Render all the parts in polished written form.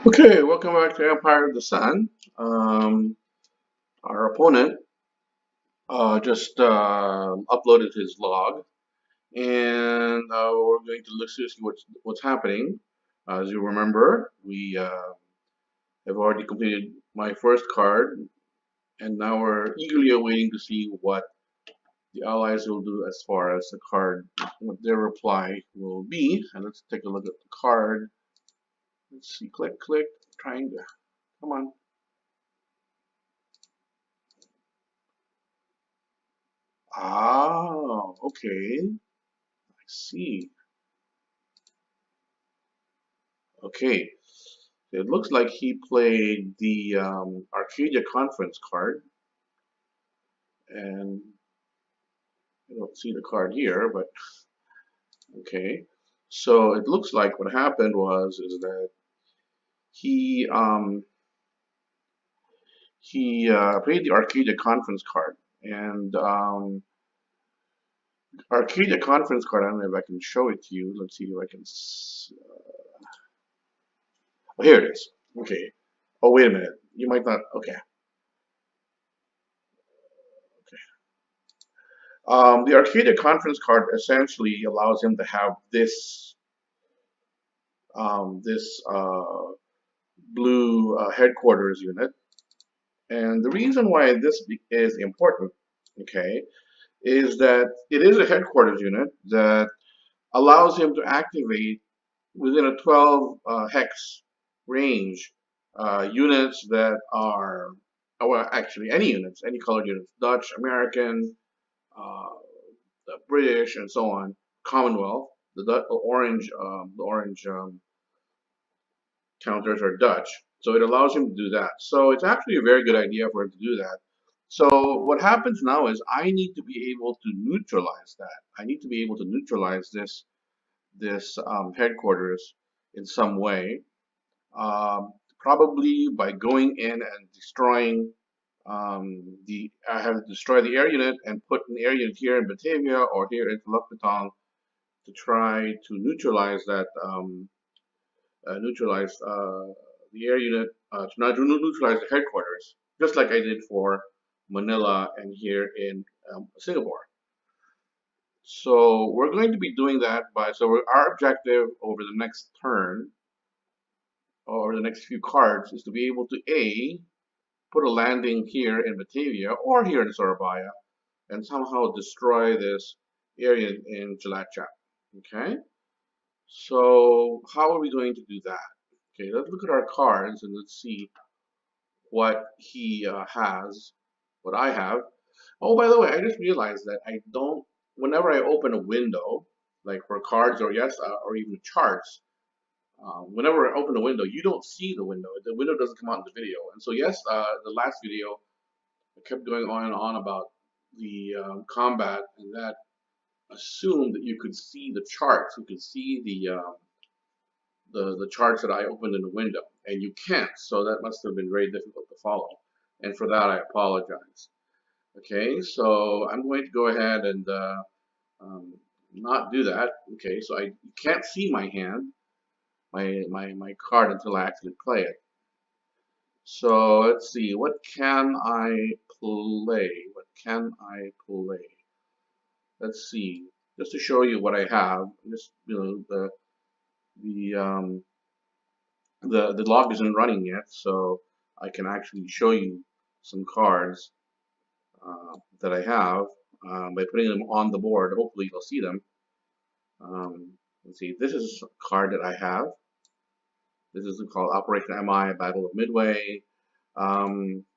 Okay, welcome back to Empire of the Sun. Um, our opponent just uploaded his log, and we're going to look to see what's happening. As you remember, we have already completed my first card, and now we're eagerly awaiting to see what the allies will do as far as the card, what their reply will be. And let's take a look at the card. Let's see, click, click, trying to, come on. Ah, okay. I see. Okay. It looks like he played the Arcadia Conference card, and I don't see the card here, but okay. So it looks like what happened was is that he played the Arcadia Conference card, and Arcadia Conference card. I don't know if I can show it to you. Let's see if I can. Oh, here it is. Okay. Oh, wait a minute. You might not. Okay. The Arcadia Conference card essentially allows him to have this blue headquarters unit, and the reason why is important, okay, is that it is a headquarters unit that allows him to activate within a 12 hex range units that are, well, actually any units, any colored units, Dutch, American, uh, the British, and so on, Commonwealth. The orange counters are Dutch, so it allows him to do that. So it's actually a very good idea for him to do that. So what happens now is I need to be able to neutralize that. I need to be able to neutralize this headquarters in some way, probably by going in and destroying the. I have to destroy the air unit and put an air unit here in Batavia or here in Lupitong to try to neutralize the air unit, to not neutralize the headquarters, just like I did for Manila and here in Singapore. So we're going to be doing that our objective over the next turn or the next few cards is to be able to put a landing here in Batavia or here in Surabaya and somehow destroy this area in Cilacap. Okay, so how are we going to do that? Okay, let's look at our cards and let's see what he has, what I have. Oh, by the way, I just realized that I don't, whenever I open a window, like for cards or even charts, whenever I open a window, you don't see the window. The window doesn't come out in the video. And so, yes, the last video, I kept going on and on about the combat, and that assumed that you could see the charts. You could see the charts that I opened in the window, and you can't. So that must have been very difficult to follow. And for that, I apologize. Okay, so I'm going to go ahead and um, not do that. Okay, so I can't see my hand, my card until I actually play it. So let's see, what can I play? What can I play? Let's see, just to show you what I have. Just the um, the log isn't running yet, so I can actually show you some cards that I have by putting them on the board. Hopefully, you'll see them. Let's see. This is a card that I have. This is called Operation MI Battle of Midway.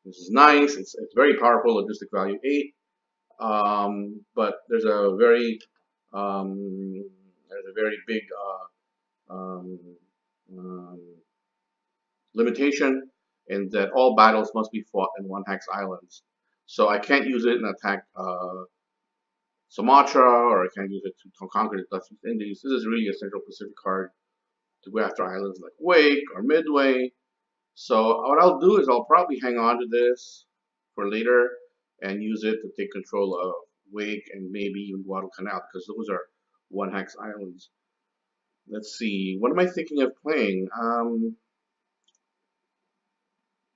This is nice. It's very powerful. Logistic value 8. But there's a very big um, um, limitation in that all battles must be fought in one hex islands. So I can't use it in attack Sumatra, or I can't use it to conquer the Dutch East Indies. This is really a Central Pacific card to go after islands like Wake or Midway. So what I'll do is I'll probably hang on to this for later and use it to take control of Wake and maybe even Guadalcanal because those are one hex islands. Let's see. What am I thinking of playing?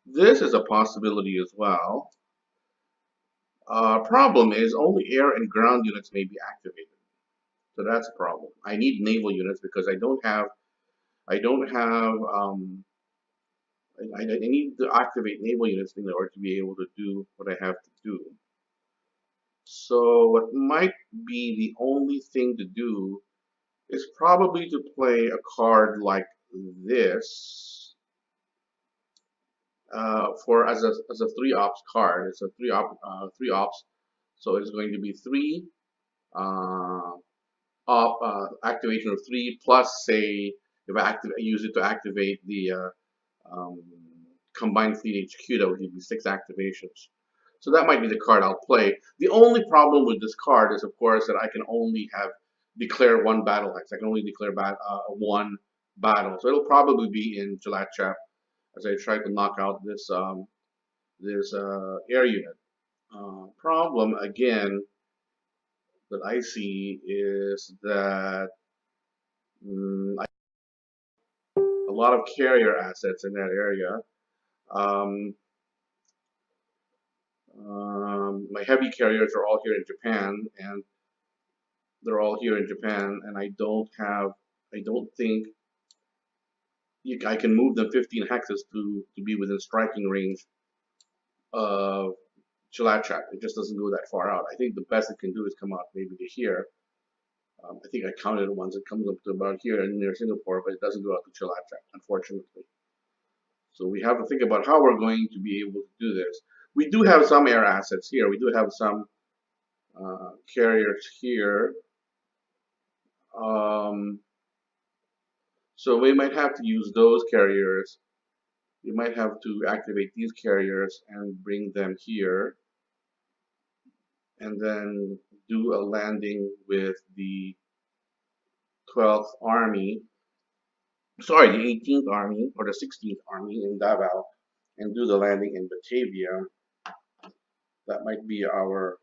This is a possibility as well. Problem is only air and ground units may be activated. So that's a problem. I need naval units because I don't have, I need to activate naval units in order to be able to do what I have to do. So what might be the only thing to do is probably to play a card like this for as a three ops card. It's a three ops, so it's going to be three uh, activation of three plus say if I use it to activate the um, combined fleet HQ, that would give me six activations. So that might be the card I'll play. The only problem with this card is, of course, that I can only have declare one battle hex. I can only declare one battle. So it'll probably be in Jalachap as I try to knock out this air unit. Problem again that I see is that a lot of carrier assets in that area. Um, my heavy carriers are all here in Japan, and they're all here in Japan, and I don't think I can move them 15 hexes to be within striking range of Chilachat. It just doesn't go that far out. I think the best it can do is come out maybe to here. I think I counted it once. It comes up to about here and near Singapore, but it doesn't go out to Chilachat, unfortunately. So we have to think about how we're going to be able to do this. We do have some air assets here. We do have some carriers here. So we might have to use those carriers. We might have to activate these carriers and bring them here, and then do a landing with the 12th Army, sorry, the 18th Army or the 16th Army in Davao, and do the landing in Batavia. That might be our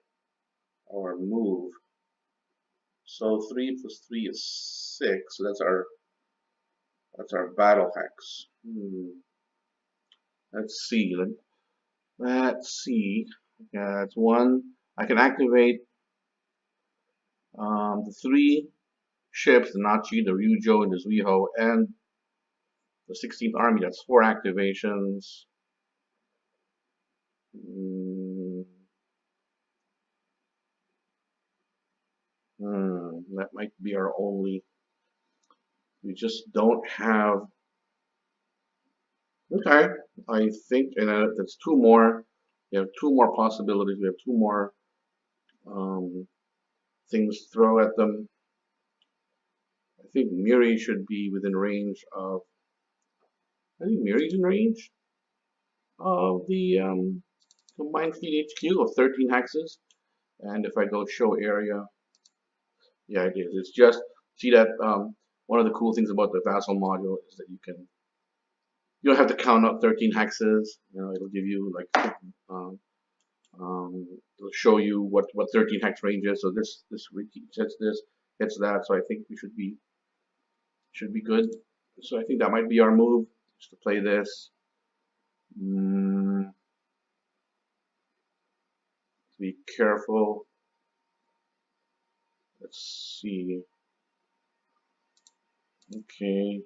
move. So 3 plus 3 is 6. So that's our battle hex. Let's see. Let's see. Yeah, it's one. I can activate the three ships, the Nachi, the Ryujo, and the Zuiho, and the 16th Army. That's four activations. That might be our only. We just don't have. Okay, I think, and that's two more. We have two more possibilities. We have two more things to throw at them. I think Miri should be within range of. I think Miri's in range of the combined fleet HQ of 13 hexes. And if I go show area, yeah, it is. It's just see that one of the cool things about the Vassal module is that you don't have to count up 13 hexes. You know, it'll give you like it'll show you what 13 hex range is. So this hits this, hits that. So I think we should be good. So I think that might be our move, just to play this. Be careful. Let's see. Okay.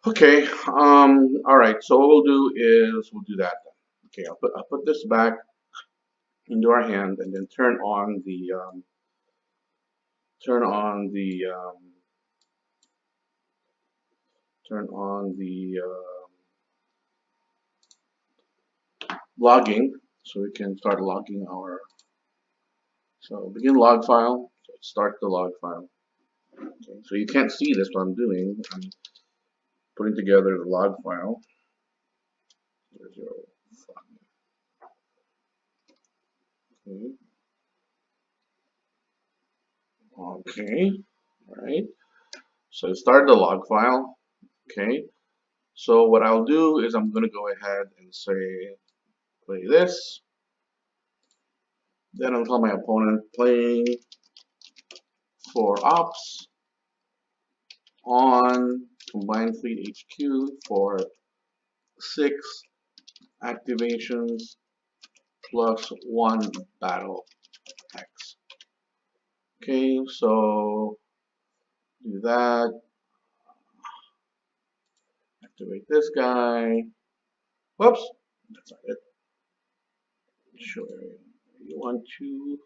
Okay. All right. So what we'll do is we'll do that then. Okay. I'll put this back into our hand and then turn on the turn on the logging, so we can start logging our. So begin log file. So start the log file. Okay. So you can't see this what I'm doing. I'm putting together the log file. There's your file. Okay. Okay. All right. So start the log file. Okay. So what I'll do is I'm going to go ahead and say play this. Then I'll tell my opponent playing 4 ops on combined fleet HQ for 6 activations plus 1 battle hex. Okay, so do that. Activate this guy. Whoops, that's not it. Show area. You want to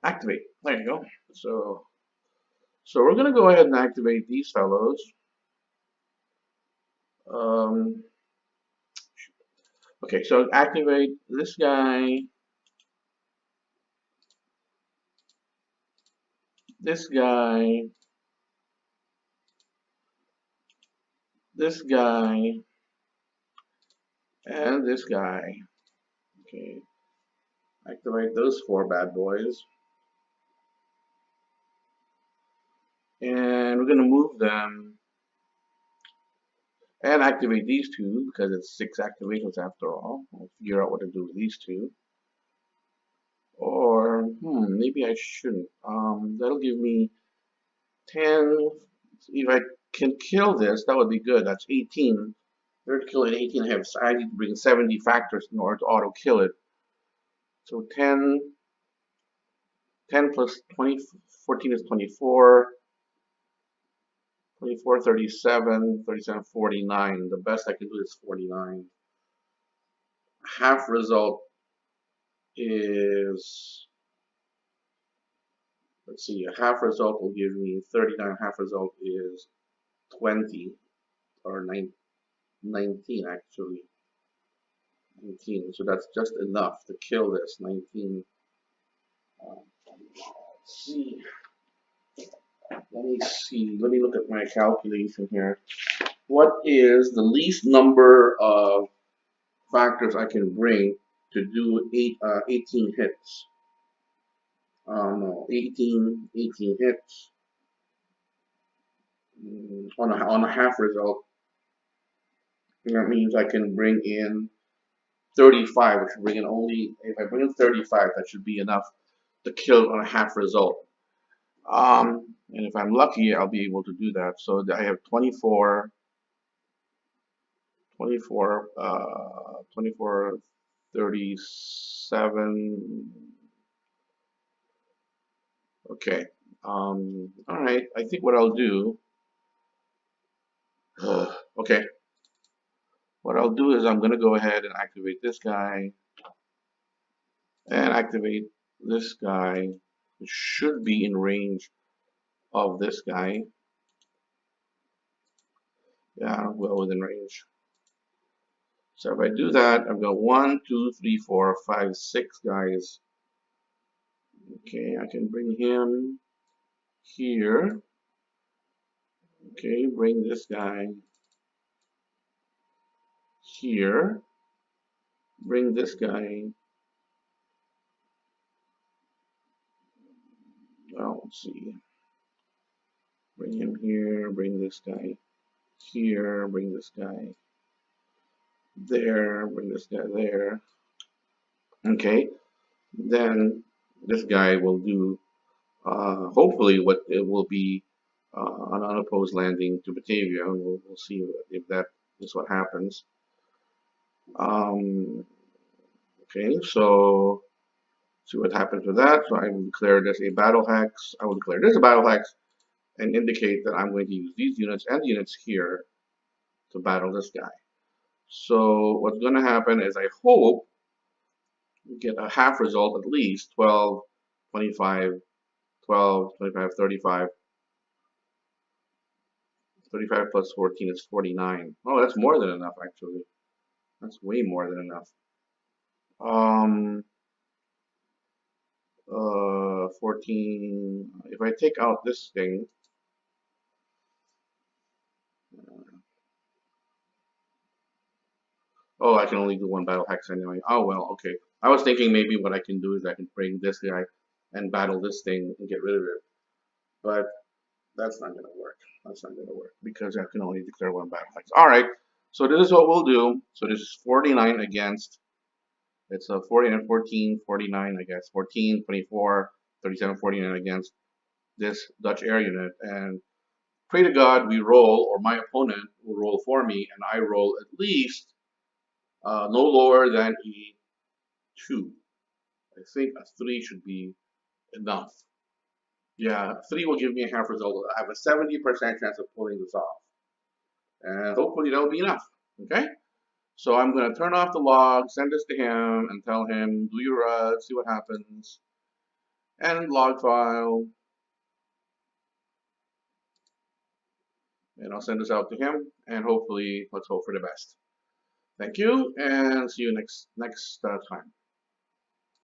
activate. There you go. So we're going to go ahead and activate these fellows. Okay, so activate this guy, this guy, this guy, and this guy. Okay, activate those 4 bad boys. And we're going to move them and activate these 2 because it's 6 activations after all. I'll figure out what to do with these 2. Or, maybe I shouldn't. That'll give me 10. If I can kill this, that would be good. That's 18. Third kill at 18. I need to bring 70 factors in order to auto kill it. So 10 plus 20, 14 is 24. 24, 37, 37, 49. The best I can do is 49. Half result is, let's see, a half result will give me 39. Half result is 20 or 19 actually. 19. So that's just enough to kill this. 19. Let's see. Let me see. Let me look at my calculation here. What is the least number of factors I can bring to do 18 hits? No, 18 hits on a half result. And that means I can bring in 35, which should bring in only, if I bring in 35, that should be enough to kill on a half result. And if I'm lucky, I'll be able to do that. So I have 24, 37. Okay. All right. I think what I'll do. Okay. What I'll do is I'm going to go ahead and activate this guy and activate this guy, which should be in range of this guy. Yeah, well within range. So if I do that, I've got 1, 2, 3, 4, 5, 6 guys. Okay, I can bring him here. Okay, bring this guy here. Bring this guy. Well, let's see. Bring him here. Bring this guy here. Bring this guy there. Bring this guy there. Okay, then this guy will do hopefully what it will be an unopposed landing to Batavia. We'll see if that is what happens. Okay, so see what happens with that. So I will declare this a battle hex. I will declare this a battle hex and indicate that I'm going to use these units and the units here to battle this guy. So what's going to happen is I hope we get a half result at least, 12, 25, 12, 25, 35. 35 plus 14 is 49. Oh, that's more than enough, actually. That's way more than enough. 14. If I take out this thing, oh, I can only do 1 battle hex anyway. Oh, well, okay. I was thinking maybe what I can do is I can bring this guy and battle this thing and get rid of it. But that's not going to work. That's not going to work because I can only declare 1 battle hex. All right. So this is what we'll do. So this is 49 against. It's a 49, 14, 49 against 14, 24, 37, 49 against this Dutch air unit. And pray to God we roll, or my opponent will roll for me, and I roll at least no lower than a 2. I think a 3 should be enough. Yeah, 3 will give me a half result. I have a 70% chance of pulling this off. And hopefully that'll be enough. Okay? So I'm going to turn off the log, send this to him, and tell him, do your see what happens. And log file. And I'll send this out to him. And hopefully, let's hope for the best. Thank you, and see you next time.